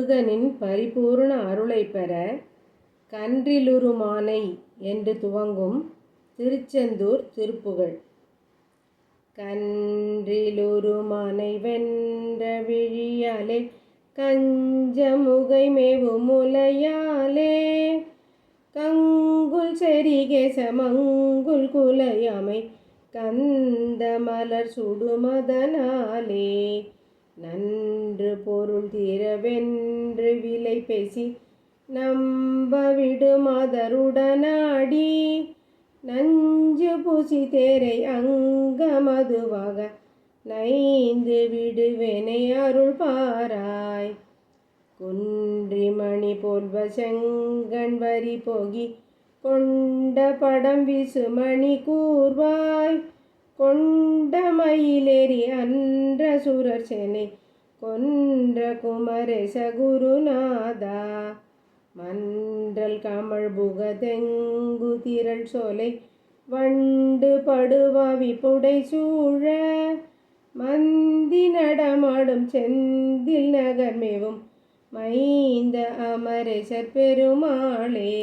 முருகனின் பரிபூர்ண அருளை பெற கன்றிலுருமானை என்று துவங்கும் திருச்செந்தூர் திருப்புகழ். கன்றிலுருமானை வென்ற விழியாலே கஞ்சமுகை மேவும் முலையாலே கங்குல் செரிகேச மங்குல் குலையாமை கந்த மலர் சுடுமதனாலே நன்று பொருள் தீரவென்று விலை பேசி நம்ப விடுமதருடனாடி நஞ்சு பூசி தேரை அங்கமதுவாக நைந்து விடுவேனை அருள் பாராய். குன்றிமணி போல்வ செங்கண் வரி போகி கொண்ட படம் வீசுமணி கூர்வாய் கொண்ட மயிலேறி அன்ற சுரர் சேனை கொன்ற குமரேச குருநாதா மன்றல் கமழ் புகதெங்கு திரள் சோலை வண்டு படுவாவி புடை சூழ மந்தி நடமாடும் செந்தில் நகர்மேவும் மைந்த அமரேசர் பெருமாளே.